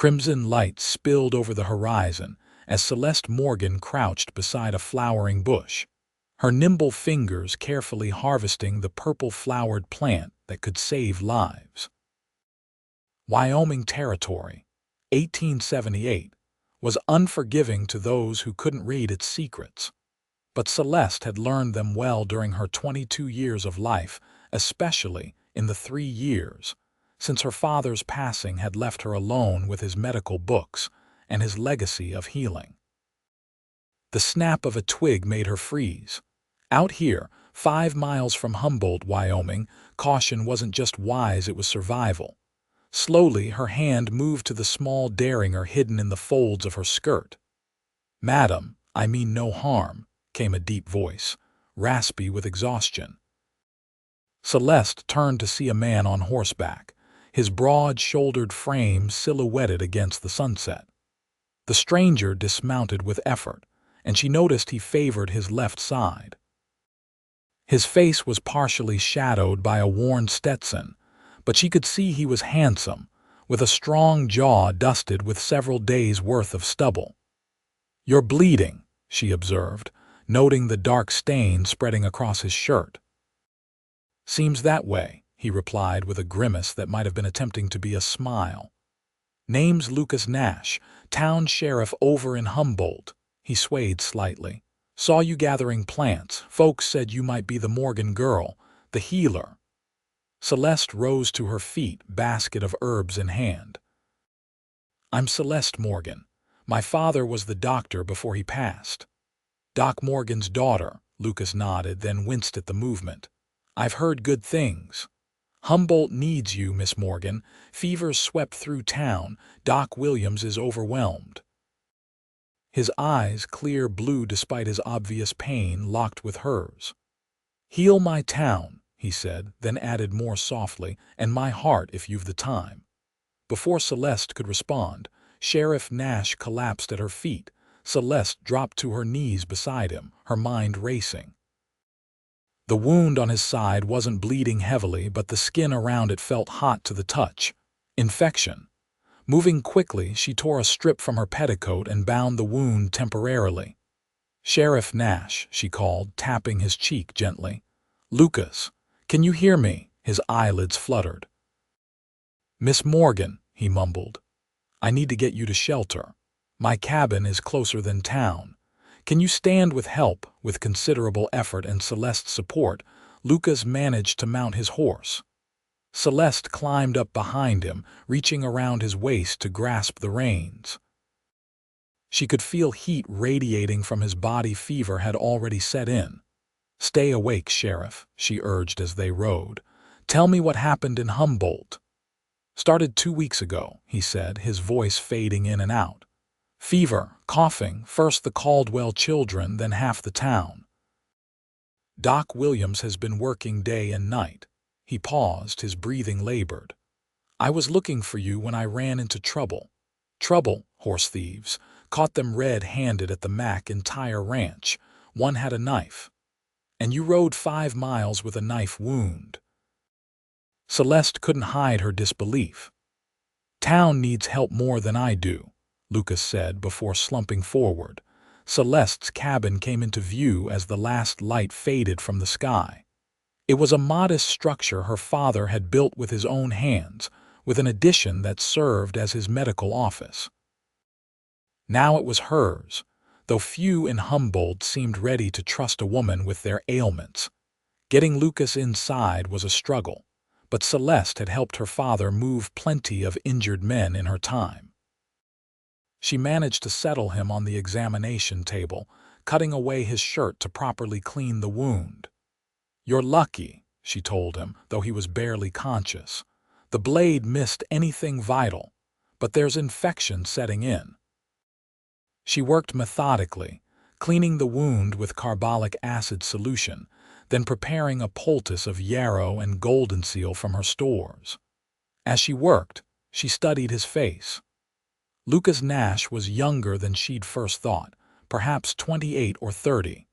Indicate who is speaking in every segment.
Speaker 1: Crimson light spilled over the horizon as Celeste Morgan crouched beside a flowering bush, her nimble fingers carefully harvesting the purple-flowered plant that could save lives. Wyoming Territory, 1878, was unforgiving to those who couldn't read its secrets. But Celeste had learned them well during her 22 years of life, especially in the 3 years since her father's passing had left her alone with his medical books and his legacy of healing. The snap of a twig made her freeze. Out here, 5 miles from Humboldt, Wyoming, caution wasn't just wise, it was survival. Slowly, her hand moved to the small derringer hidden in the folds of her skirt. "Madam, I mean no harm," came a deep voice, raspy with exhaustion. Celeste turned to see a man on horseback, his broad-shouldered frame silhouetted against the sunset. The stranger dismounted with effort, and she noticed he favored his left side. His face was partially shadowed by a worn Stetson, but she could see he was handsome, with a strong jaw dusted with several days' worth of stubble. "You're bleeding," she observed, noting the dark stain spreading across his shirt. "Seems that way," he replied with a grimace that might have been attempting to be a smile. "Name's Lucas Nash, town sheriff over in Humboldt." He swayed slightly. "Saw you gathering plants. Folks said you might be the Morgan girl, the healer." Celeste rose to her feet, basket of herbs in hand. "I'm Celeste Morgan. My father was the doctor before he passed." "Doc Morgan's daughter," Lucas nodded, then winced at the movement. "I've heard good things." "Humboldt needs you, Miss Morgan. Fever's swept through town. Doc Williams is overwhelmed." His eyes, clear blue despite his obvious pain, locked with hers. "Heal my town," he said, then added more softly, "and my heart if you've the time." Before Celeste could respond, Sheriff Nash collapsed at her feet. Celeste dropped to her knees beside him, her mind racing. The wound on his side wasn't bleeding heavily, but the skin around it felt hot to the touch. Infection. Moving quickly, she tore a strip from her petticoat and bound the wound temporarily. "Sheriff Nash," she called, tapping his cheek gently. "Lucas, can you hear me?" His eyelids fluttered. "Miss Morgan," he mumbled, "I need to get you to shelter. My cabin is closer than town. Can you stand with help?" With considerable effort and Celeste's support, Lucas managed to mount his horse. Celeste climbed up behind him, reaching around his waist to grasp the reins. She could feel heat radiating from his body. Fever had already set in. "Stay awake, Sheriff," she urged as they rode. "Tell me what happened in Humboldt." "Started 2 weeks ago," he said, his voice fading in and out. "Fever, coughing, first the Caldwell children, then half the town. Doc Williams has been working day and night." He paused, his breathing labored. "I was looking for you when I ran into trouble." "Trouble?" "Horse thieves. Caught them red-handed at the McIntyre Ranch. One had a knife." "And you rode 5 miles with a knife wound." Celeste couldn't hide her disbelief. "Town needs help more than I do," Lucas said before slumping forward. Celeste's cabin came into view as the last light faded from the sky. It was a modest structure her father had built with his own hands, with an addition that served as his medical office. Now it was hers, though few in Humboldt seemed ready to trust a woman with their ailments. Getting Lucas inside was a struggle, but Celeste had helped her father move plenty of injured men in her time. She managed to settle him on the examination table, cutting away his shirt to properly clean the wound. "You're lucky," she told him, though he was barely conscious. "The blade missed anything vital, but there's infection setting in." She worked methodically, cleaning the wound with carbolic acid solution, then preparing a poultice of yarrow and golden seal from her stores. As she worked, she studied his face. Lucas Nash was younger than she'd first thought, perhaps 28 or 30.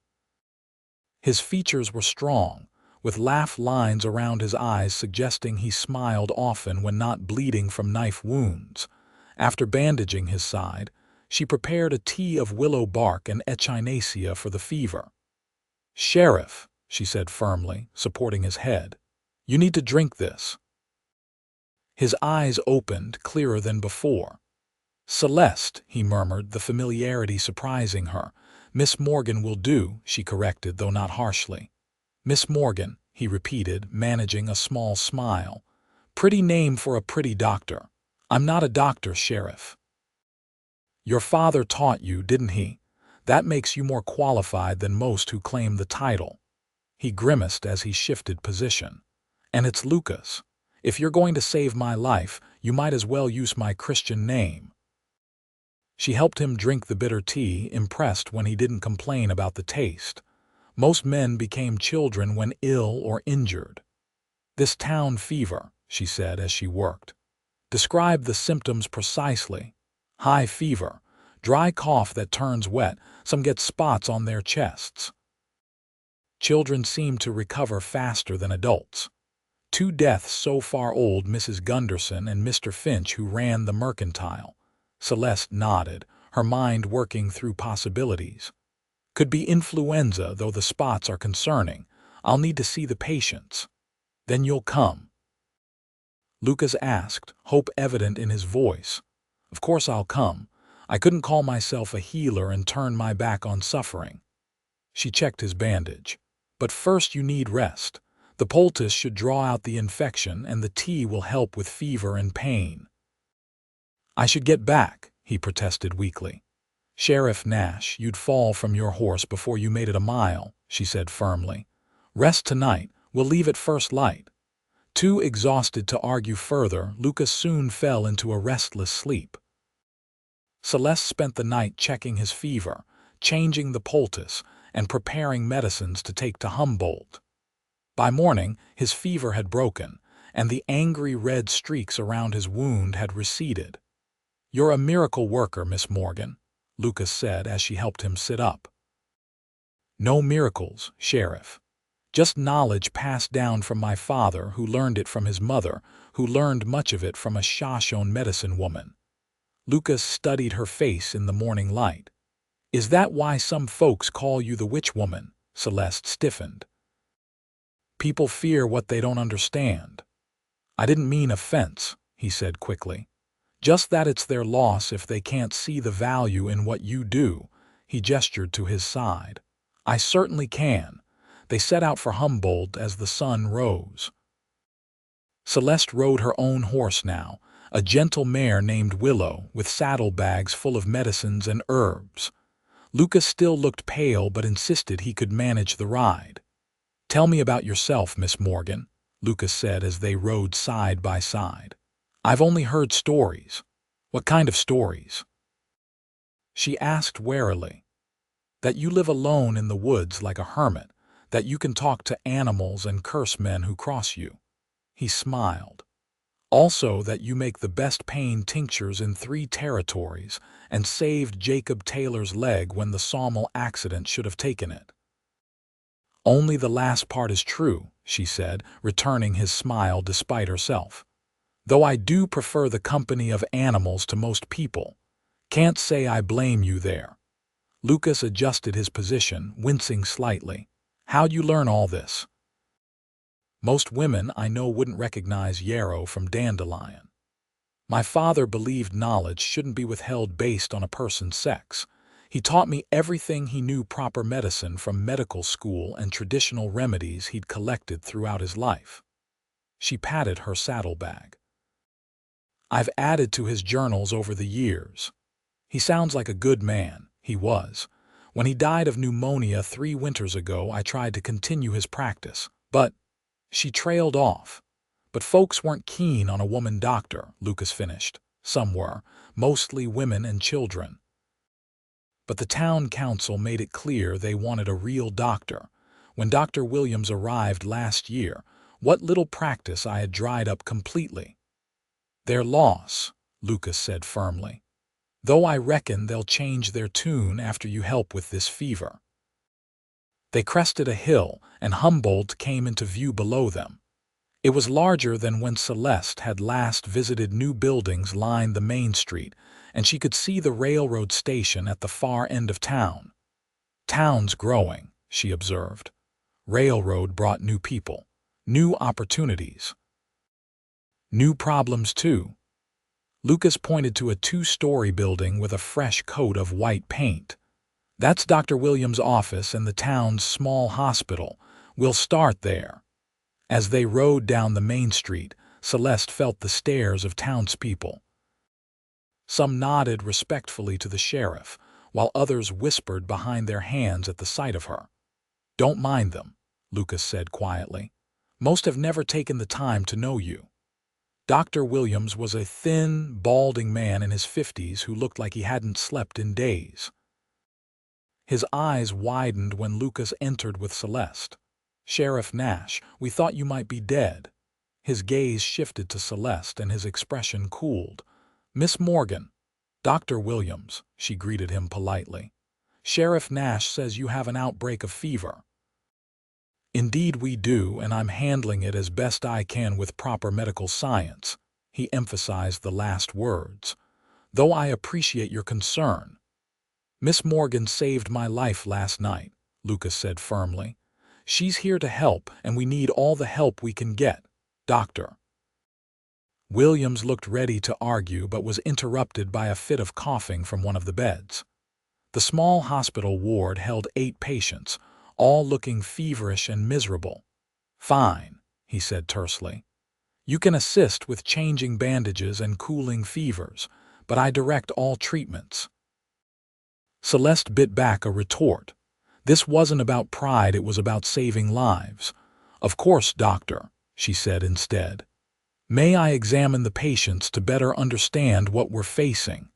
Speaker 1: His features were strong, with laugh lines around his eyes suggesting he smiled often when not bleeding from knife wounds, After bandaging his side, she prepared a tea of willow bark and echinacea for the fever. "Sheriff," she said firmly, supporting his head, "you need to drink this." His eyes opened, clearer than before. "Celeste," he murmured, the familiarity surprising her. "Miss Morgan will do," she corrected, though not harshly. "Miss Morgan," he repeated, managing a small smile. "Pretty name for a pretty doctor." "I'm not a doctor, Sheriff." "Your father taught you, didn't he? That makes you more qualified than most who claim the title." He grimaced as he shifted position. "And it's Lucas. If you're going to save my life, you might as well use my Christian name." She helped him drink the bitter tea, impressed when he didn't complain about the taste. Most men became children when ill or injured. "This town fever," she said as she worked. "Describe the symptoms precisely." "High fever, dry cough that turns wet, some get spots on their chests." Children seem to recover faster than adults. "Two deaths so far, old Mrs. Gunderson and Mr. Finch who ran the mercantile." Celeste nodded, her mind working through possibilities. "Could be influenza, though the spots are concerning. I'll need to see the patients." "Then you'll come?" Lucas asked, hope evident in his voice. "Of course I'll come. I couldn't call myself a healer and turn my back on suffering." She checked his bandage. "But first you need rest. The poultice should draw out the infection, and the tea will help with fever and pain." "I should get back," he protested weakly. "Sheriff Nash, you'd fall from your horse before you made it a mile," she said firmly. "Rest tonight. We'll leave at first light." Too exhausted to argue further, Lucas soon fell into a restless sleep. Celeste spent the night checking his fever, changing the poultice, and preparing medicines to take to Humboldt. By morning, his fever had broken, and the angry red streaks around his wound had receded. "You're a miracle worker, Miss Morgan," Lucas said as she helped him sit up. "No miracles, Sheriff. Just knowledge passed down from my father, who learned it from his mother, who learned much of it from a Shoshone medicine woman." Lucas studied her face in the morning light. "Is that why some folks call you the witch woman?" Celeste stiffened. "People fear what they don't understand." "I didn't mean offense," he said quickly. "Just that it's their loss if they can't see the value in what you do." He gestured to his side. "I certainly can." They set out for Humboldt as the sun rose. Celeste rode her own horse now, a gentle mare named Willow, with saddlebags full of medicines and herbs. Lucas still looked pale but insisted he could manage the ride. "Tell me about yourself, Miss Morgan," Lucas said as they rode side by side. "I've only heard stories." "What kind of stories?" she asked warily. "That you live alone in the woods like a hermit, that you can talk to animals and curse men who cross you." He smiled. "Also that you make the best pain tinctures in 3 territories and saved Jacob Taylor's leg when the sawmill accident should have taken it." "Only the last part is true," she said, returning his smile despite herself. "Though I do prefer the company of animals to most people. Can't say I blame you there." Lucas adjusted his position, wincing slightly. "How'd you learn all this?" "Most women I know wouldn't recognize yarrow from dandelion. My father believed knowledge shouldn't be withheld based on a person's sex. He taught me everything he knew, proper medicine from medical school and traditional remedies he'd collected throughout his life." She patted her saddlebag. "I've added to his journals over the years. He sounds like a good man. He was. When he died of pneumonia 3 winters ago, I tried to continue his practice, but—" She trailed off. "But folks weren't keen on a woman doctor," Lucas finished. "Some were, mostly women and children. But the town council made it clear they wanted a real doctor. When Dr. Williams arrived last year, what little practice I had dried up completely." "Their loss," Lucas said firmly. "Though I reckon they'll change their tune after you help with this fever." They crested a hill, and Humboldt came into view below them. It was larger than when Celeste had last visited. New buildings lined the main street, and she could see the railroad station at the far end of town. Town's growing, she observed. Railroad brought new people, new opportunities, new problems too. Lucas pointed to a two-story building with a fresh coat of white paint. That's Dr. Williams' office and the town's small hospital. We'll start there. As they rode down the main street, Celeste felt the stares of townspeople. Some nodded respectfully to the sheriff, while others whispered behind their hands at the sight of her. "Don't mind them," Lucas said quietly. "Most have never taken the time to know you." Dr. Williams was a thin, balding man in his 50s who looked like he hadn't slept in days. His eyes widened when Lucas entered with Celeste. "Sheriff Nash, we thought you might be dead." His gaze shifted to Celeste and his expression cooled. "Miss Morgan." "Dr. Williams," she greeted him politely. "Sheriff Nash says you have an outbreak of fever." "Indeed we do, and I'm handling it as best I can with proper medical science." He emphasized the last words. "Though I appreciate your concern." "Miss Morgan saved my life last night," Lucas said firmly. "She's here to help, and we need all the help we can get, Doctor." Williams looked ready to argue but was interrupted by a fit of coughing from one of the beds. The small hospital ward held 8 patients, all looking feverish and miserable. "Fine," he said tersely. "You can assist with changing bandages and cooling fevers, but I direct all treatments." Celeste bit back a retort. This wasn't about pride, it was about saving lives. "Of course, doctor," she said instead. "May I examine the patients to better understand what we're facing?"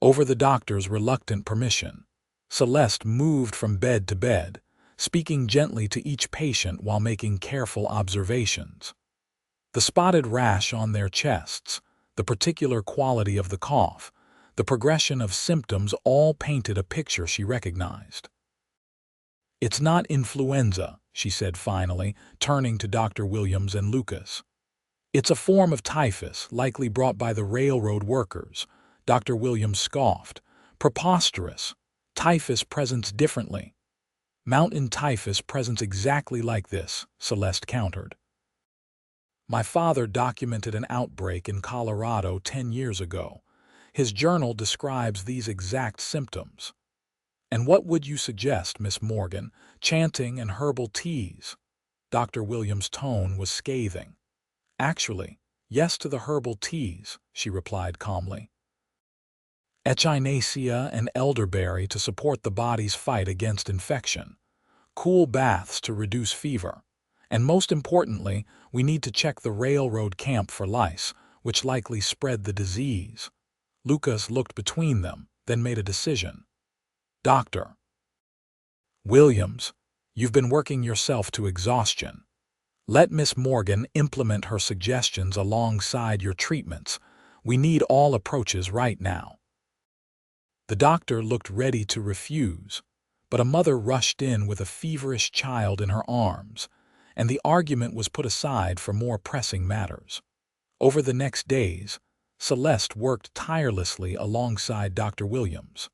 Speaker 1: Over the doctor's reluctant permission, Celeste moved from bed to bed, speaking gently to each patient while making careful observations. The spotted rash on their chests, the particular quality of the cough, the progression of symptoms all painted a picture she recognized. "It's not influenza," she said finally, turning to Dr. Williams and Lucas. "It's a form of typhus, likely brought by the railroad workers." Dr. Williams scoffed. "Preposterous. Typhus presents differently." "Mountain typhus presents exactly like this," Celeste countered. "My father documented an outbreak in Colorado 10 years ago. His journal describes these exact symptoms." "And what would you suggest, Miss Morgan? Chanting and herbal teas?" Dr. Williams' tone was scathing. "Actually, yes to the herbal teas," she replied calmly. "Echinacea and elderberry to support the body's fight against infection. Cool baths to reduce fever. And most importantly, we need to check the railroad camp for lice, which likely spread the disease." Lucas looked between them, then made a decision. "Dr. Williams, you've been working yourself to exhaustion. Let Miss Morgan implement her suggestions alongside your treatments. We need all approaches right now." The doctor looked ready to refuse, but a mother rushed in with a feverish child in her arms, and the argument was put aside for more pressing matters. Over the next days, Celeste worked tirelessly alongside Dr. Williams.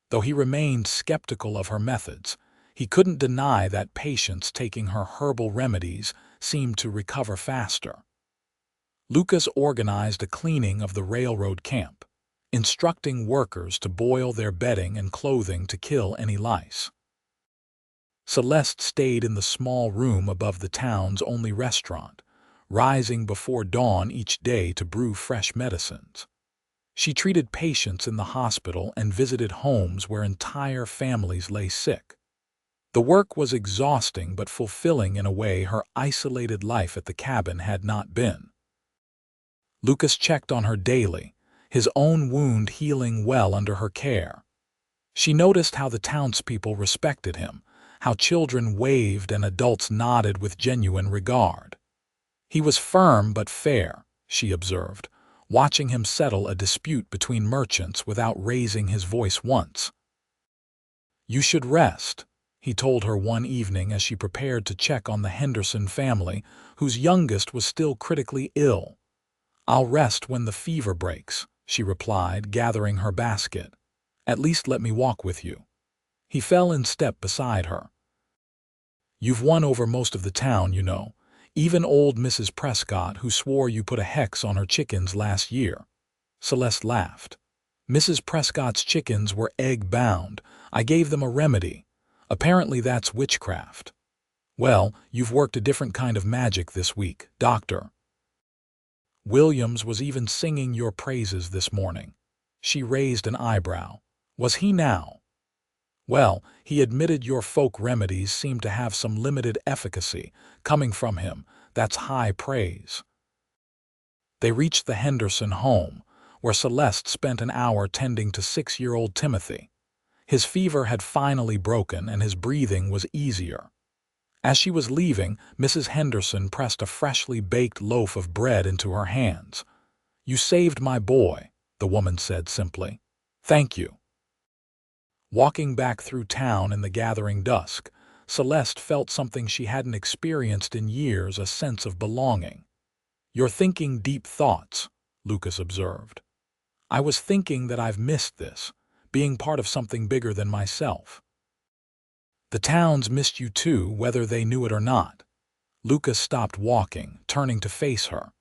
Speaker 1: Though he remained skeptical of her methods, he couldn't deny that patients taking her herbal remedies seemed to recover faster. Lucas organized a cleaning of the railroad camp, instructing workers to boil their bedding and clothing to kill any lice. Celeste stayed in the small room above the town's only restaurant, rising before dawn each day to brew fresh medicines. She treated patients in the hospital and visited homes where entire families lay sick. The work was exhausting but fulfilling in a way her isolated life at the cabin had not been. Lucas checked on her daily, his own wound healing well under her care. She noticed how the townspeople respected him, how children waved and adults nodded with genuine regard. He was firm but fair, she observed, watching him settle a dispute between merchants without raising his voice once. "You should rest," he told her one evening as she prepared to check on the Henderson family, whose youngest was still critically ill. "I'll rest when the fever breaks," she replied, gathering her basket. "At least let me walk with you." He fell in step beside her. "You've won over most of the town, you know. Even old Mrs. Prescott, who swore you put a hex on her chickens last year." Celeste laughed. "Mrs. Prescott's chickens were egg-bound. I gave them a remedy. Apparently that's witchcraft." "Well, you've worked a different kind of magic this week, Doctor. Williams was even singing your praises this morning." She raised an eyebrow. "Was he now?" "Well, he admitted your folk remedies seem to have some limited efficacy. Coming from him, that's high praise." They reached the Henderson home, where Celeste spent an hour tending to 6-year-old Timothy. His fever had finally broken and his breathing was easier. As she was leaving, Mrs. Henderson pressed a freshly baked loaf of bread into her hands. "You saved my boy," the woman said simply. "Thank you." Walking back through town in the gathering dusk, Celeste felt something she hadn't experienced in years, a sense of belonging. "You're thinking deep thoughts," Lucas observed. "I was thinking that I've missed this, being part of something bigger than myself." "The town's missed you too, whether they knew it or not." Lucas stopped walking, turning to face her.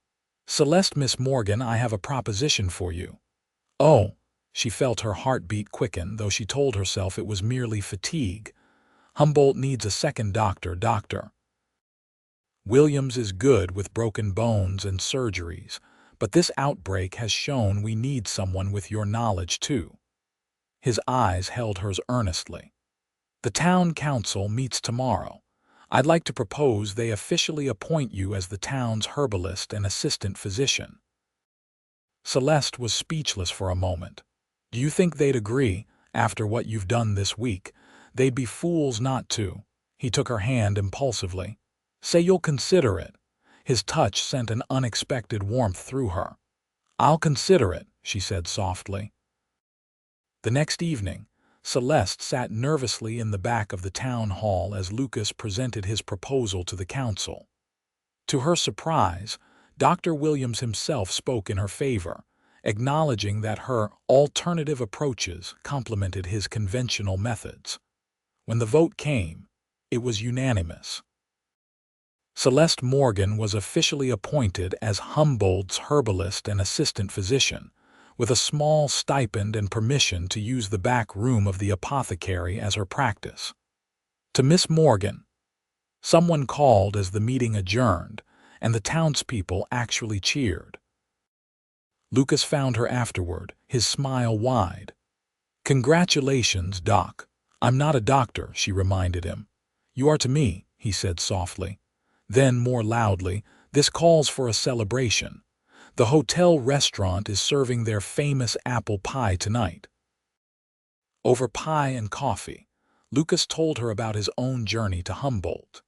Speaker 1: "Celeste, Miss Morgan, I have a proposition for you." "Oh." She felt her heartbeat quicken, though she told herself it was merely fatigue. "Humboldt needs a second doctor, Doctor. Williams is good with broken bones and surgeries, but this outbreak has shown we need someone with your knowledge too." His eyes held hers earnestly. "The town council meets tomorrow. I'd like to propose they officially appoint you as the town's herbalist and assistant physician." Celeste was speechless for a moment. "Do you think they'd agree, after what you've done this week? They'd be fools not to." He took her hand impulsively. "Say you'll consider it." His touch sent an unexpected warmth through her. "I'll consider it," she said softly. The next evening, Celeste sat nervously in the back of the town hall as Lucas presented his proposal to the council. To her surprise, Dr. Williams himself spoke in her favor, acknowledging that her alternative approaches complemented his conventional methods. When the vote came, it was unanimous. Celeste Morgan was officially appointed as Humboldt's herbalist and assistant physician, with a small stipend and permission to use the back room of the apothecary as her practice. To Miss Morgan, someone called as the meeting adjourned, and the townspeople actually cheered. Lucas found her afterward, his smile wide. "Congratulations, Doc. I'm not a doctor," she reminded him. "You are to me," he said softly. Then, more loudly, "This calls for a celebration. The hotel restaurant is serving their famous apple pie tonight." Over pie and coffee, Lucas told her about his own journey to Humboldt.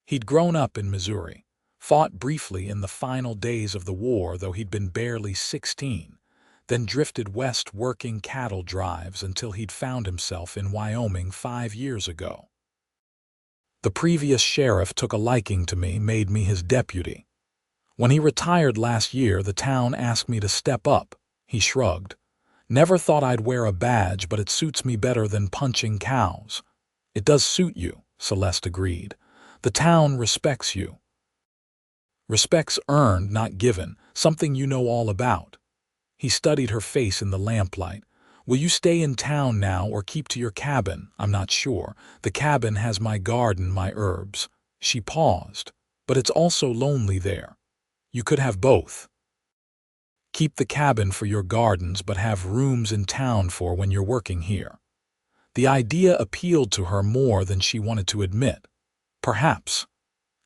Speaker 1: He'd grown up in Missouri, fought briefly in the final days of the war, though he'd been barely 16, then drifted west working cattle drives until he'd found himself in Wyoming 5 years ago. "The previous sheriff took a liking to me, made me his deputy. When he retired last year, the town asked me to step up," he shrugged. "Never thought I'd wear a badge, but it suits me better than punching cows." "It does suit you," Celeste agreed. "The town respects you." "Respect's earned, not given, something you know all about." He studied her face in the lamplight. "Will you stay in town now or keep to your cabin?" "I'm not sure. The cabin has my garden, my herbs." She paused. "But it's also lonely there. You could have both. Keep the cabin for your gardens, but have rooms in town for when you're working here." The idea appealed to her more than she wanted to admit. Perhaps.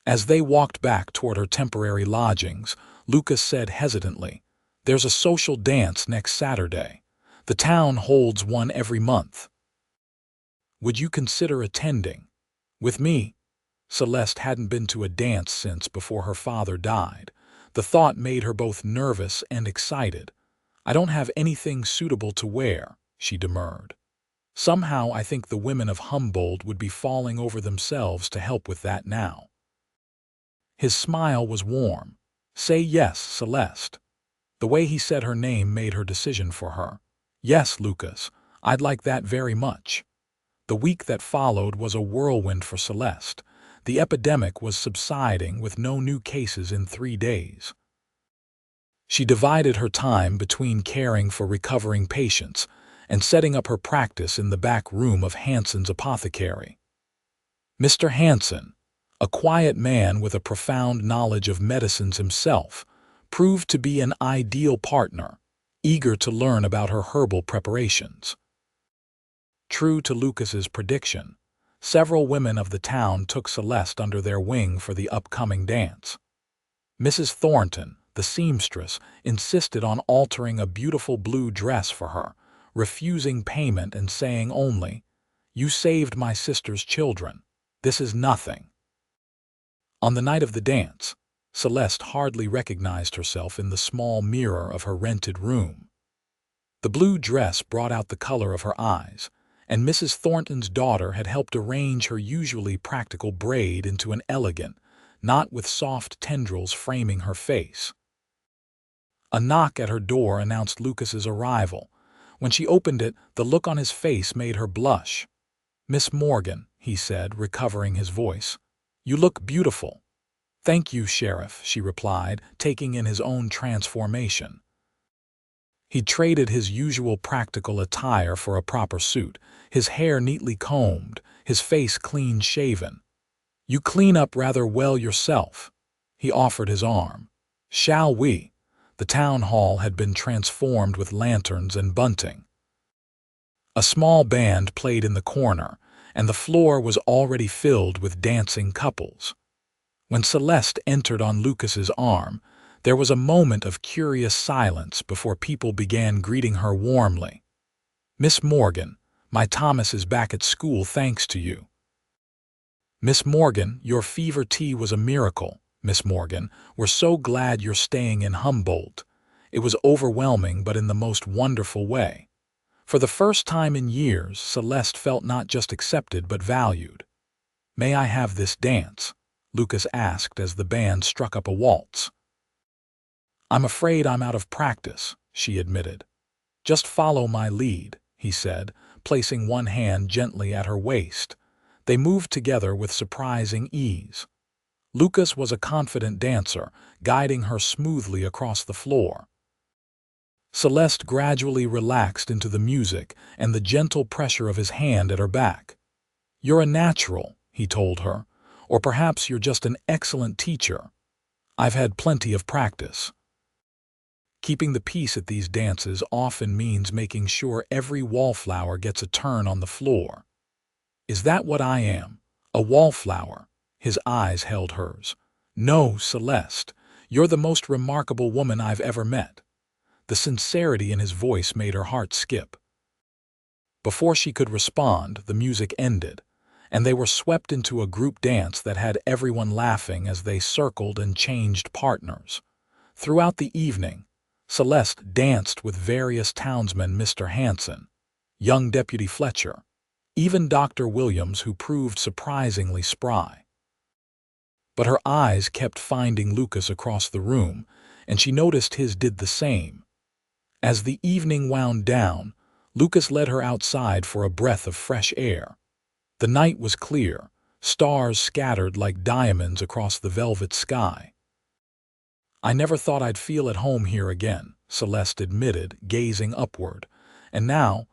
Speaker 1: As they walked back toward her temporary lodgings, Lucas said hesitantly, "There's a social dance next Saturday. The town holds one every month. Would you consider attending?" "With me?" Celeste hadn't been to a dance since before her father died. The thought made her both nervous and excited. "I don't have anything suitable to wear," she demurred. Somehow I think the women of Humboldt would be falling over themselves to help with that now." His smile was warm. "Say yes, Celeste." The way he said her name made her decision for her. "Yes, Lucas, I'd like that very much." The week that followed was a whirlwind for Celeste. The epidemic was subsiding with no new cases in 3 days. She divided her time between caring for recovering patients and setting up her practice in the back room of Hanson's apothecary. Mr. Hanson, a quiet man with a profound knowledge of medicines himself, proved to be an ideal partner, eager to learn about her herbal preparations. True to Lucas's prediction, several women of the town took Celeste under their wing for the upcoming dance. Mrs. Thornton, the seamstress, insisted on altering a beautiful blue dress for her, refusing payment and saying only, "You saved my sister's children. This is nothing." On the night of the dance, Celeste hardly recognized herself in the small mirror of her rented room. The blue dress brought out the color of her eyes, and Mrs. Thornton's daughter had helped arrange her usually practical braid into an elegant knot with soft tendrils framing her face. A knock at her door announced Lucas's arrival. When she opened it, the look on his face made her blush. "Miss Morgan," he said, recovering his voice, "you look beautiful." "Thank you, Sheriff," she replied, taking in his own transformation. He traded his usual practical attire for a proper suit, his hair neatly combed, his face clean-shaven. "You clean up rather well yourself." He offered his arm. "Shall we?" The town hall had been transformed with lanterns and bunting. A small band played in the corner, and the floor was already filled with dancing couples. When Celeste entered on Lucas's arm, there was a moment of curious silence before people began greeting her warmly. "Miss Morgan, my Thomas is back at school thanks to you." "Miss Morgan, your fever tea was a miracle. Miss Morgan, we're so glad you're staying in Humboldt." It was overwhelming, but in the most wonderful way. For the first time in years, Celeste felt not just accepted but valued. "May I have this dance?" Lucas asked as the band struck up a waltz. "I'm afraid I'm out of practice," she admitted. "Just follow my lead," he said, placing one hand gently at her waist. They moved together with surprising ease. Lucas was a confident dancer, guiding her smoothly across the floor. Celeste gradually relaxed into the music and the gentle pressure of his hand at her back. "You're a natural," he told her, "or perhaps you're just an excellent teacher. I've had plenty of practice." Keeping the peace at these dances often means making sure every wallflower gets a turn on the floor. "Is that what I am? A wallflower?" His eyes held hers. "No, Celeste, you're the most remarkable woman I've ever met." The sincerity in his voice made her heart skip. Before she could respond, the music ended, and they were swept into a group dance that had everyone laughing as they circled and changed partners. Throughout the evening, Celeste danced with various townsmen, Mr. Hanson, young Deputy Fletcher, even Dr. Williams, who proved surprisingly spry. But her eyes kept finding Lucas across the room, and she noticed his did the same. As the evening wound down, Lucas led her outside for a breath of fresh air. The night was clear, stars scattered like diamonds across the velvet sky. "I never thought I'd feel at home here again," Celeste admitted, gazing upward. "And now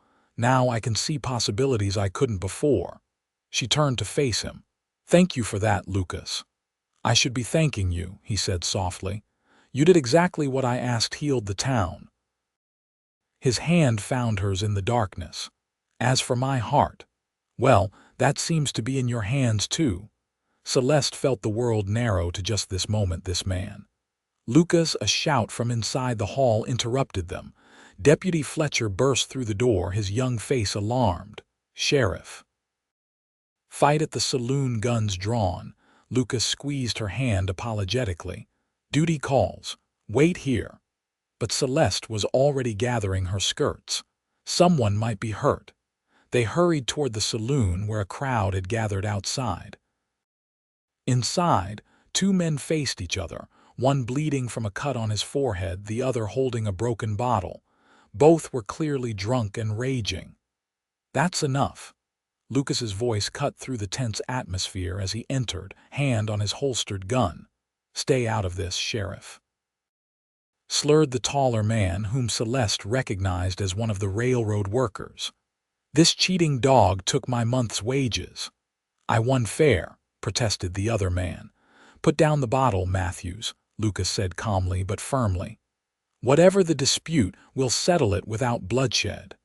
Speaker 1: I can see possibilities I couldn't before." She turned to face him. "Thank you for that, Lucas." "I should be thanking you," he said softly. "You did exactly what I asked healed the town." His hand found hers in the darkness. "As for my heart, well, that seems to be in your hands too." Celeste felt the world narrow to just this moment, this man. Lucas, a shout from inside the hall interrupted them. Deputy Fletcher burst through the door, his young face alarmed. "Sheriff." "Fight at the saloon, guns drawn." Lucas squeezed her hand apologetically. "Duty calls. Wait here." But Celeste was already gathering her skirts. Someone might be hurt. They hurried toward the saloon where a crowd had gathered outside. Inside, two men faced each other, one bleeding from a cut on his forehead, the other holding a broken bottle. Both were clearly drunk and raging. "That's enough." Lucas's voice cut through the tense atmosphere as he entered, hand on his holstered gun. "Stay out of this, Sheriff," slurred the taller man, whom Celeste recognized as one of the railroad workers. "This cheating dog took my month's wages." "I won fair," protested the other man. "Put down the bottle, Matthews," Lucas said calmly but firmly. "Whatever the dispute, we'll settle it without bloodshed."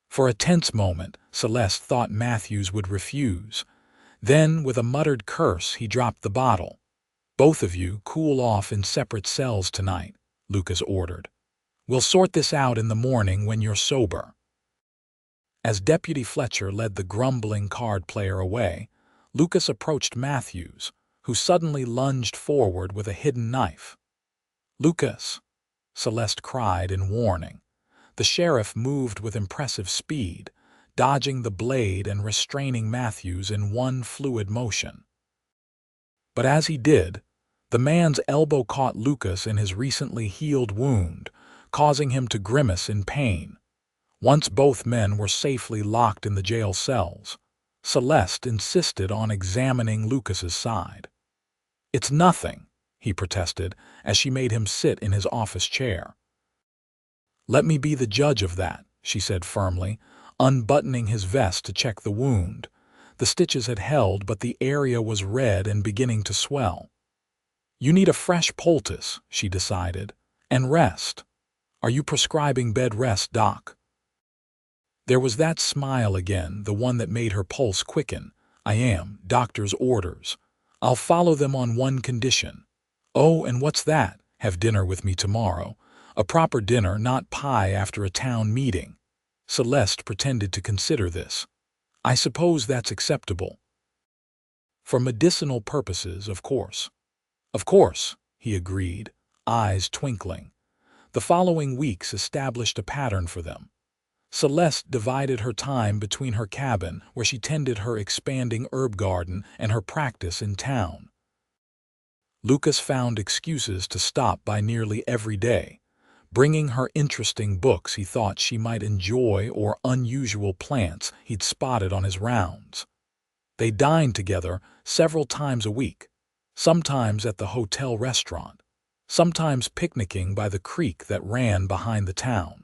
Speaker 1: For a tense moment, Celeste thought Matthews would refuse. Then, with a muttered curse, he dropped the bottle. "Both of you cool off in separate cells tonight," Lucas ordered. "We'll sort this out in the morning when you're sober." As Deputy Fletcher led the grumbling card player away, Lucas approached Matthews, who suddenly lunged forward with a hidden knife. "Lucas!" Celeste cried in warning. The sheriff moved with impressive speed, dodging the blade and restraining Matthews in one fluid motion. But as he did, the man's elbow caught Lucas in his recently healed wound, causing him to grimace in pain. Once both men were safely locked in the jail cells, Celeste insisted on examining Lucas's side. "It's nothing," he protested as she made him sit in his office chair. "Let me be the judge of that," she said firmly, unbuttoning his vest to check the wound. The stitches had held, but the area was red and beginning to swell. "You need a fresh poultice," she decided, "and rest. Are you prescribing bed rest, Doc?" There was that smile again, the one that made her pulse quicken. "I am. Doctor's orders. I'll follow them on one condition." "Oh, and what's that?" "Have dinner with me tomorrow. A proper dinner, not pie after a town meeting." Celeste pretended to consider this. "I suppose that's acceptable." "For medicinal purposes, of course." "Of course," he agreed, eyes twinkling. The following weeks established a pattern for them. Celeste divided her time between her cabin, where she tended her expanding herb garden, and her practice in town. Lucas found excuses to stop by nearly every day, bringing her interesting books he thought she might enjoy or unusual plants he'd spotted on his rounds. They dined together several times a week, sometimes at the hotel restaurant, sometimes picnicking by the creek that ran behind the town.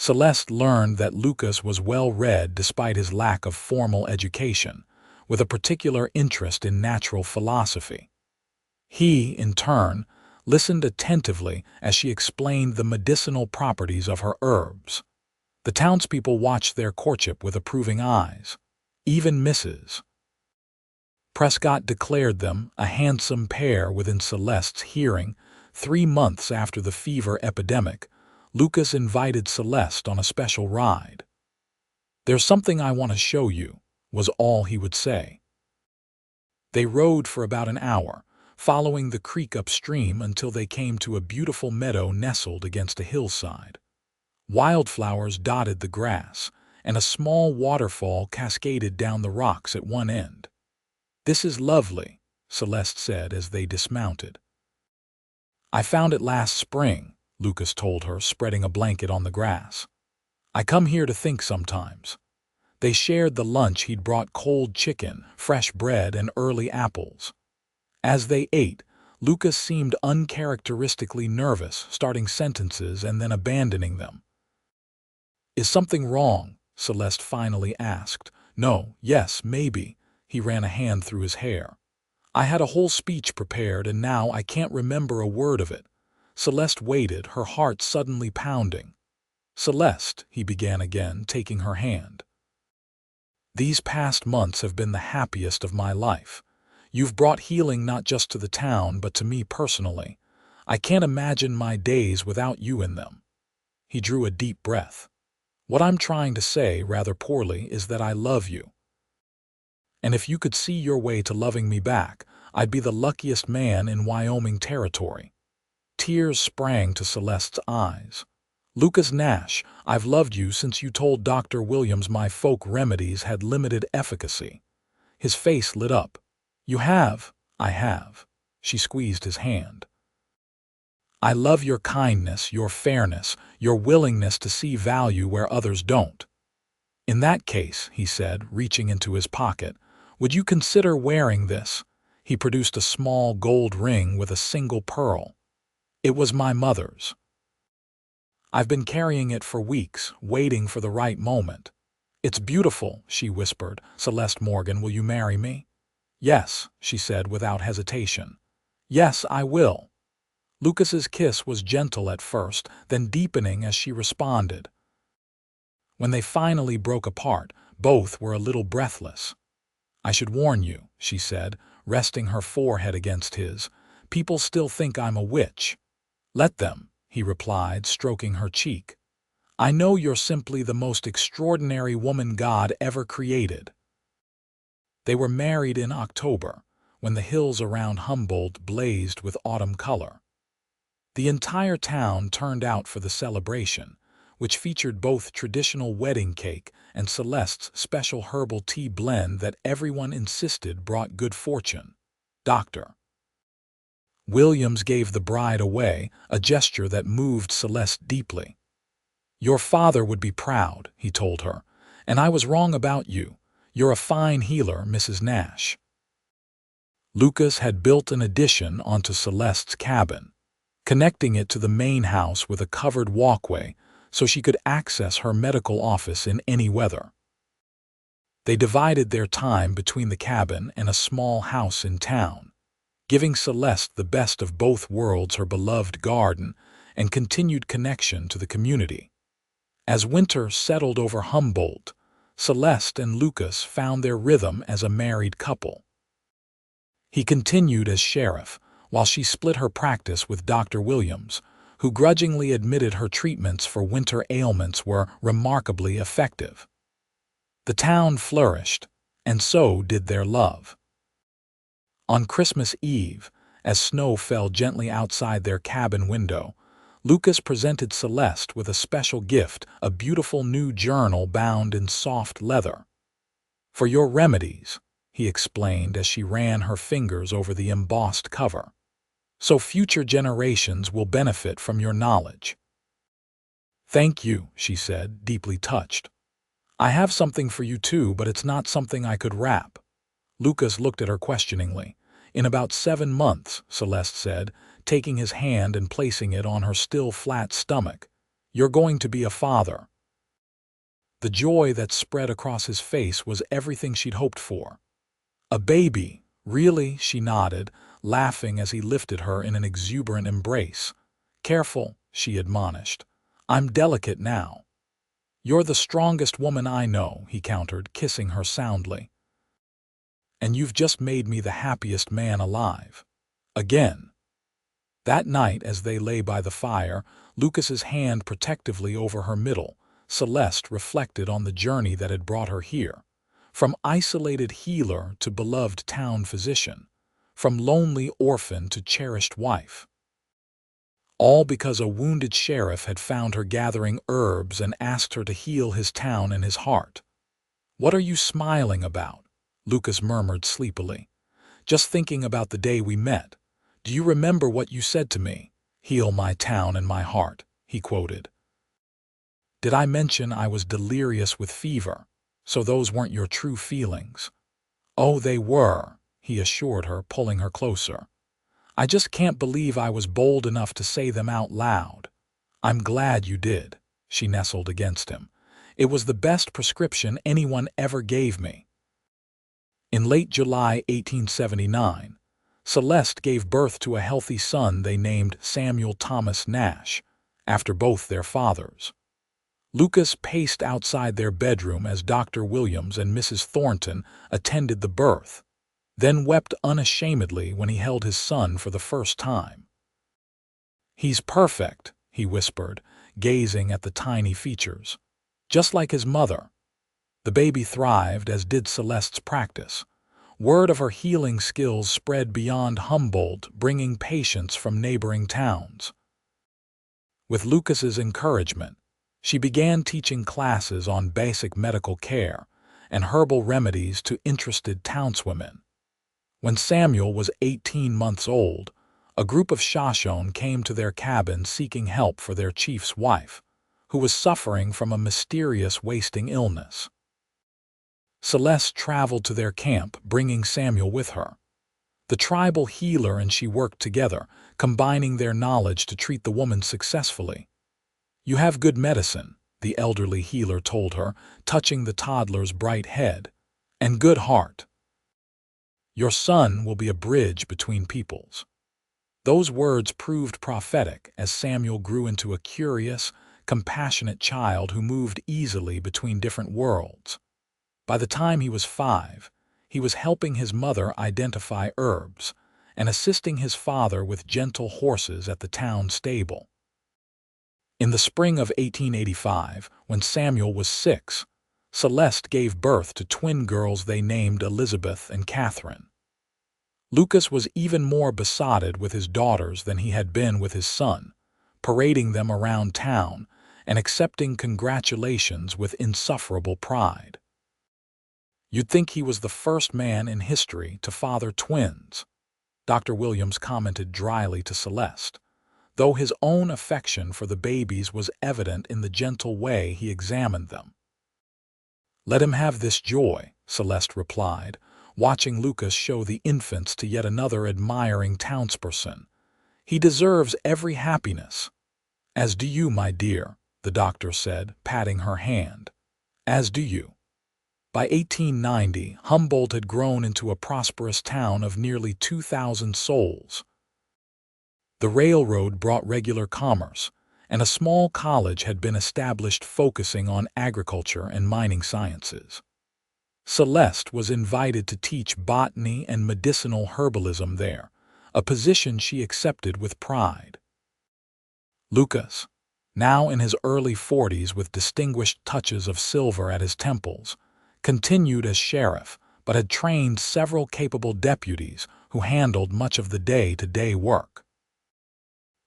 Speaker 1: Celeste learned that Lucas was well-read despite his lack of formal education, with a particular interest in natural philosophy. He, in turn, listened attentively as she explained the medicinal properties of her herbs. The townspeople watched their courtship with approving eyes. Even Mrs. Prescott declared them a handsome pair within Celeste's hearing. 3 months after the fever epidemic, Lucas invited Celeste on a special ride. "There's something I want to show you," was all he would say. They rode for about an hour, following the creek upstream until they came to a beautiful meadow nestled against a hillside. Wildflowers dotted the grass, and a small waterfall cascaded down the rocks at one end. "This is lovely," Celeste said as they dismounted. "I found it last spring," Lucas told her, spreading a blanket on the grass. "I come here to think sometimes." They shared the lunch he'd brought: cold chicken, fresh bread, and early apples. As they ate, Lucas seemed uncharacteristically nervous, starting sentences and then abandoning them. "Is something wrong?" Celeste finally asked. "No, yes, maybe." He ran a hand through his hair. "I had a whole speech prepared and now I can't remember a word of it." Celeste waited, her heart suddenly pounding. "Celeste," he began again, taking her hand. "These past months have been the happiest of my life. You've brought healing not just to the town, but to me personally. I can't imagine my days without you in them." He drew a deep breath. "What I'm trying to say, rather poorly, is that I love you. And if you could see your way to loving me back, I'd be the luckiest man in Wyoming Territory." Tears sprang to Celeste's eyes. Lucas Nash, I've loved you since you told Dr. Williams my folk remedies had limited efficacy. His face lit up. You have? I have. She squeezed his hand. I love your kindness, your fairness, your willingness to see value where others don't. In that case, he said, reaching into his pocket, would you consider wearing this? He produced a small gold ring with a single pearl. It was my mother's. I've been carrying it for weeks, waiting for the right moment. It's beautiful, she whispered. Celeste Morgan, will you marry me? Yes, she said without hesitation. Yes, I will. Lucas's kiss was gentle at first, then deepening as she responded. When they finally broke apart, both were a little breathless. I should warn you, she said, resting her forehead against his. People still think I'm a witch. Let them, he replied, stroking her cheek. I know you're simply the most extraordinary woman God ever created. They were married in October, when the hills around Humboldt blazed with autumn color. The entire town turned out for the celebration, which featured both traditional wedding cake and Celeste's special herbal tea blend that everyone insisted brought good fortune. Dr. Williams gave the bride away, a gesture that moved Celeste deeply. Your father would be proud, he told her, and I was wrong about you. You're a fine healer, Mrs. Nash. Lucas had built an addition onto Celeste's cabin, connecting it to the main house with a covered walkway so she could access her medical office in any weather. They divided their time between the cabin and a small house in town, giving Celeste the best of both worlds, her beloved garden and continued connection to the community. As winter settled over Humboldt, Celeste and Lucas found their rhythm as a married couple. He continued as sheriff, while she split her practice with Dr. Williams, who grudgingly admitted her treatments for winter ailments were remarkably effective. The town flourished, and so did their love. On Christmas Eve, as snow fell gently outside their cabin window, Lucas presented Celeste with a special gift, a beautiful new journal bound in soft leather. For your remedies, he explained as she ran her fingers over the embossed cover, so future generations will benefit from your knowledge. Thank you, she said, deeply touched. I have something for you too, but it's not something I could wrap. Lucas looked at her questioningly. In about 7 months, Celeste said, taking his hand and placing it on her still flat stomach. You're going to be a father. The joy that spread across his face was everything she'd hoped for. A baby, really? She nodded, laughing as he lifted her in an exuberant embrace. Careful, she admonished. I'm delicate now. You're the strongest woman I know, he countered, kissing her soundly. And you've just made me the happiest man alive. Again. That night, as they lay by the fire, Lucas's hand protectively over her middle, Celeste reflected on the journey that had brought her here. From isolated healer to beloved town physician, from lonely orphan to cherished wife. All because a wounded sheriff had found her gathering herbs and asked her to heal his town and his heart. What are you smiling about? Lucas murmured sleepily. Just thinking about the day we met. Do you remember what you said to me? Heal my town and my heart, he quoted. Did I mention I was delirious with fever? So those weren't your true feelings. Oh, they were, he assured her, pulling her closer. I just can't believe I was bold enough to say them out loud. I'm glad you did, she nestled against him. It was the best prescription anyone ever gave me. In late July 1879, Celeste gave birth to a healthy son they named Samuel Thomas Nash, after both their fathers. Lucas paced outside their bedroom as Dr. Williams and Mrs. Thornton attended the birth, then wept unashamedly when he held his son for the first time. He's perfect, he whispered, gazing at the tiny features. Just like his mother. The baby thrived, as did Celeste's practice. Word of her healing skills spread beyond Humboldt, bringing patients from neighboring towns. With Lucas's encouragement, She began teaching classes on basic medical care and herbal remedies to interested townswomen. When Samuel was 18 months old, a group of Shoshone came to their cabin seeking help for their chief's wife, who was suffering from a mysterious wasting illness. Celeste traveled to their camp, bringing Samuel with her. The tribal healer and she worked together, combining their knowledge to treat the woman successfully. "You have good medicine," the elderly healer told her, touching the toddler's bright head, "and good heart. Your son will be a bridge between peoples." Those words proved prophetic as Samuel grew into a curious, compassionate child who moved easily between different worlds. By the time he was 5, he was helping his mother identify herbs and assisting his father with gentle horses at the town stable. In the spring of 1885, when Samuel was 6, Celeste gave birth to twin girls they named Elizabeth and Catherine. Lucas was even more besotted with his daughters than he had been with his son, parading them around town and accepting congratulations with insufferable pride. "You'd think he was the first man in history to father twins," Dr. Williams commented dryly to Celeste, though his own affection for the babies was evident in the gentle way he examined them. "Let him have this joy," Celeste replied, watching Lucas show the infants to yet another admiring townsperson. "He deserves every happiness." "As do you, my dear," the doctor said, patting her hand. "As do you." By 1890, Humboldt had grown into a prosperous town of nearly 2,000 souls. The railroad brought regular commerce, and a small college had been established focusing on agriculture and mining sciences. Celeste was invited to teach botany and medicinal herbalism there, a position she accepted with pride. Lucas, now in his early 40s with distinguished touches of silver at his temples, continued as sheriff but had trained several capable deputies who handled much of the day-to-day work.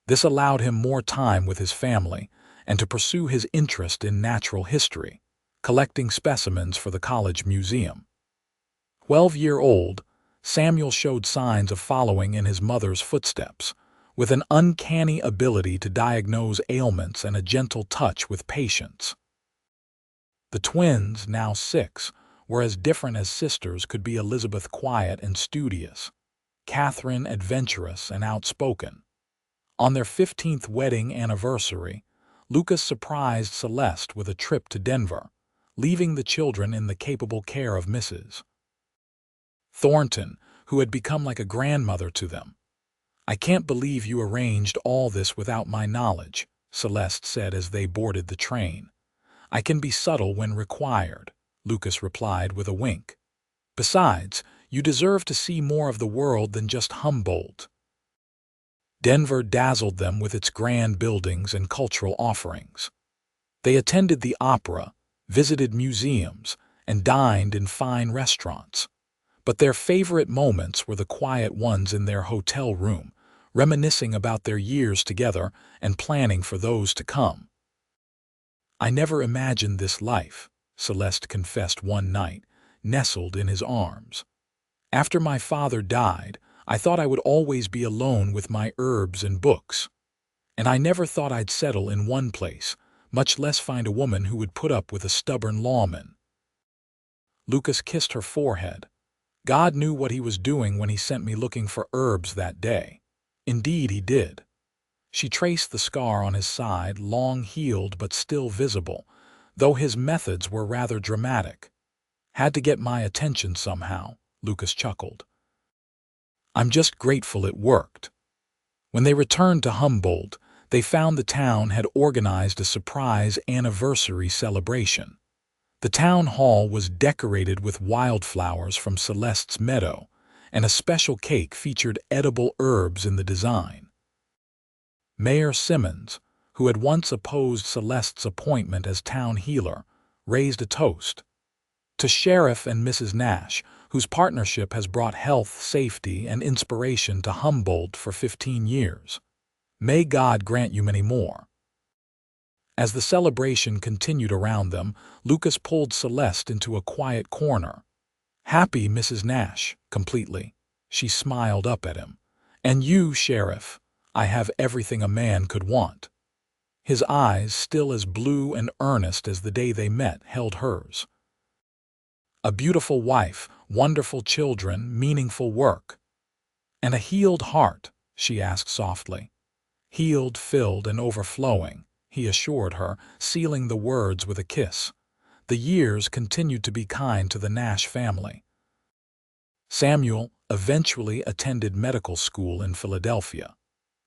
Speaker 1: This allowed him more time with his family and to pursue his interest in natural history, collecting specimens for the college museum. 12-year-old, Samuel showed signs of following in his mother's footsteps, with an uncanny ability to diagnose ailments and a gentle touch with patients. The twins, now 6, were as different as sisters could be. Elizabeth quiet and studious, Catherine adventurous and outspoken. On their 15th wedding anniversary, Lucas surprised Celeste with a trip to Denver, leaving the children in the capable care of Mrs. Thornton, who had become like a grandmother to them. "I can't believe you arranged all this without my knowledge," Celeste said as they boarded the train. "I can be subtle when required," Lucas replied with a wink. "Besides, you deserve to see more of the world than just Humboldt." Denver dazzled them with its grand buildings and cultural offerings. They attended the opera, visited museums, and dined in fine restaurants. But their favorite moments were the quiet ones in their hotel room, reminiscing about their years together and planning for those to come. "I never imagined this life," Celeste confessed one night, nestled in his arms. "After my father died, I thought I would always be alone with my herbs and books. And I never thought I'd settle in one place, much less find a woman who would put up with a stubborn lawman." Lucas kissed her forehead. "God knew what he was doing when he sent me looking for herbs that day. Indeed he did." She traced the scar on his side, long healed but still visible, though his methods were rather dramatic. "Had to get my attention somehow," Lucas chuckled. "I'm just grateful it worked." When they returned to Humboldt, they found the town had organized a surprise anniversary celebration. The town hall was decorated with wildflowers from Celeste's meadow, and a special cake featured edible herbs in the design. Mayor Simmons, who had once opposed Celeste's appointment as town healer, raised a toast. "To Sheriff and Mrs. Nash, whose partnership has brought health, safety, and inspiration to Humboldt for 15 years. May God grant you many more." As the celebration continued around them, Lucas pulled Celeste into a quiet corner. "Happy, Mrs. Nash, completely." She smiled up at him. "And you, Sheriff, I have everything a man could want." His eyes, still as blue and earnest as the day they met, held hers. "A beautiful wife, wonderful children, meaningful work." "And a healed heart?" she asked softly. "Healed, filled, and overflowing," he assured her, sealing the words with a kiss. The years continued to be kind to the Nash family. Samuel eventually attended medical school in Philadelphia.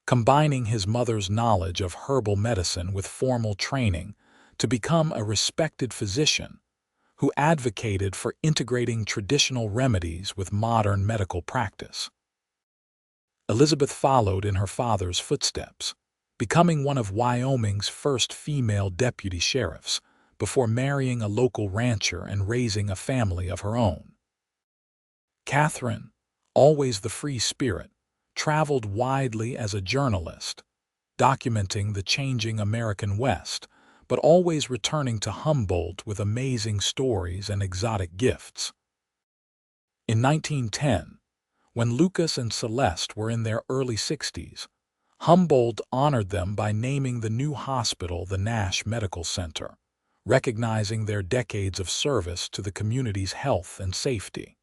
Speaker 1: Combining his mother's knowledge of herbal medicine with formal training to become a respected physician who advocated for integrating traditional remedies with modern medical practice. Elizabeth followed in her father's footsteps, becoming one of Wyoming's first female deputy sheriffs before marrying a local rancher and raising a family of her own. Catherine, always the free spirit, traveled widely as a journalist, documenting the changing American West, but always returning to Humboldt with amazing stories and exotic gifts. In 1910, when Lucas and Celeste were in their early 60s, Humboldt honored them by naming the new hospital the Nash Medical Center, recognizing their decades of service to the community's health and safety.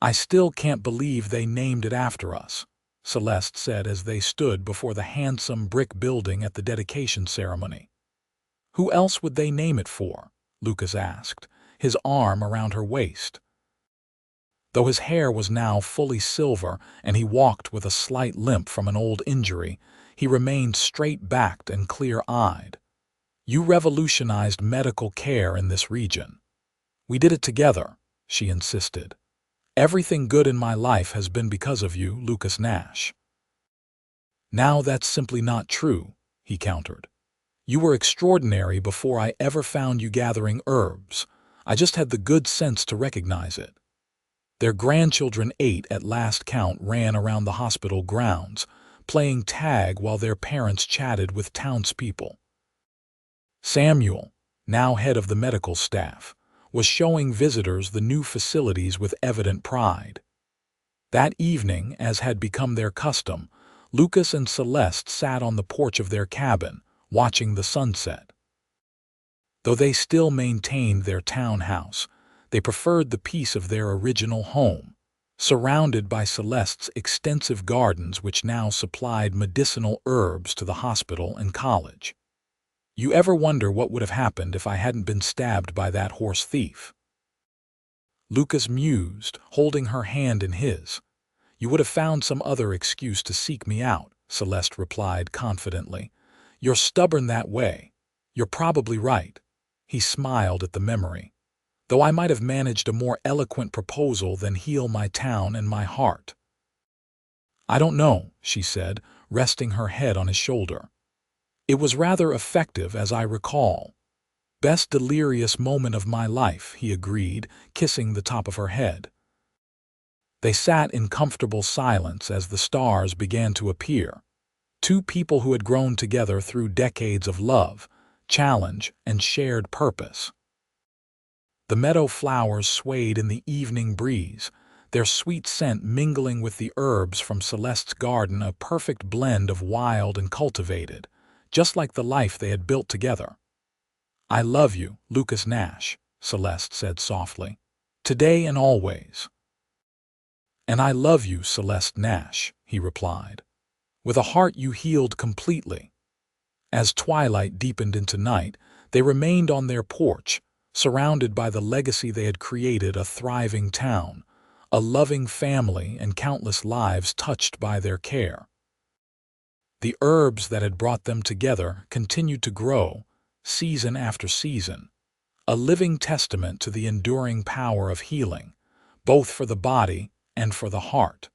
Speaker 1: "I still can't believe they named it after us," Celeste said as they stood before the handsome brick building at the dedication ceremony. "Who else would they name it for?" Lucas asked, his arm around her waist. Though his hair was now fully silver and he walked with a slight limp from an old injury, he remained straight-backed and clear-eyed. "You revolutionized medical care in this region." "We did it together," she insisted. "Everything good in my life has been because of you, Lucas Nash." "Now that's simply not true," he countered. "You were extraordinary before I ever found you gathering herbs. I just had the good sense to recognize it." Their grandchildren, 8 at last count, ran around the hospital grounds, playing tag while their parents chatted with townspeople. Samuel, now head of the medical staff, was showing visitors the new facilities with evident pride. That evening, as had become their custom, Lucas and Celeste sat on the porch of their cabin, watching the sunset. Though they still maintained their townhouse, they preferred the peace of their original home, surrounded by Celeste's extensive gardens which now supplied medicinal herbs to the hospital and college. "You ever wonder what would have happened if I hadn't been stabbed by that horse thief?" Lucas mused, holding her hand in his. "You would have found some other excuse to seek me out," Celeste replied confidently. "You're stubborn that way. You're probably right." He smiled at the memory. "Though I might have managed a more eloquent proposal than heal my town and my heart." "I don't know," she said, resting her head on his shoulder. "It was rather effective, as I recall." "Best delirious moment of my life," he agreed, kissing the top of her head. They sat in comfortable silence as the stars began to appear. Two people who had grown together through decades of love, challenge, and shared purpose. The meadow flowers swayed in the evening breeze, their sweet scent mingling with the herbs from Celeste's garden, a perfect blend of wild and cultivated, just like the life they had built together. "I love you, Lucas Nash," Celeste said softly. "Today and always." "And I love you, Celeste Nash," he replied. "With a heart you healed completely." As twilight deepened into night, they remained on their porch, surrounded by the legacy they had created, a thriving town, a loving family, and countless lives touched by their care. The herbs that had brought them together continued to grow, season after season, a living testament to the enduring power of healing, both for the body and for the heart.